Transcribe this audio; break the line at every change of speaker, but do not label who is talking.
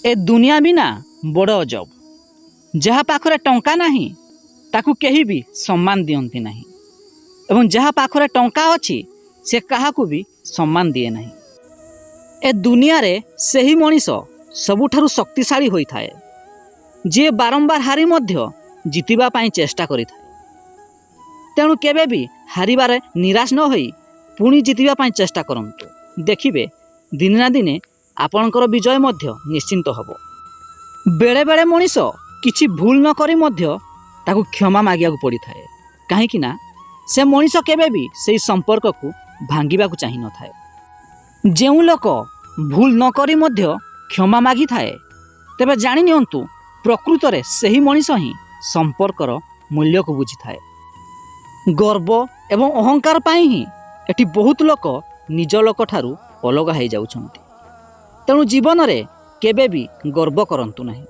ए दुनिया बिना बड़ अजब। जहाँ पाखरे टंका नहीं ताकू केही भी सम्मान दियंती नहीं एवं जहाँ पाखरे टंका अछि से काहाकू भी सम्मान दिए नहीं। ए दुनिया रे सही मनीष सबुठारु शक्तिशाली होई थाए, जे बारंबार हारी मध्य जितिबा पाई चेष्टा करि थाए। तेणु केबे भी हारिबारे निराश न होई पुणी जितिबा पाई चेष्टा करंतु। देखिबे दिने ना दिने आपणकर विजय मध्य निश्चिंत हबो। बेले बेले मनीष किछि भूल न करी मध्य ताकू क्षमा मागिया पड़ी थाए, कहीं ना से मनीष केबे भी सेही संपर्क को भांगिबा को चाहि न थाए। जेउ लोक भूल न करी मध्य क्षमा मागी थाए तेबे जानि नियंतु प्रकृत रे सेही मनीष ही संपर्कर मूल्य को बुझी थाए। गर्व एवं अहंकार पाई ही एठी बहुत लोक निज लोक ठारू अलग हो जाउछंती। तेणु जीवन रे केबे भी गर्व करंतु नहीं।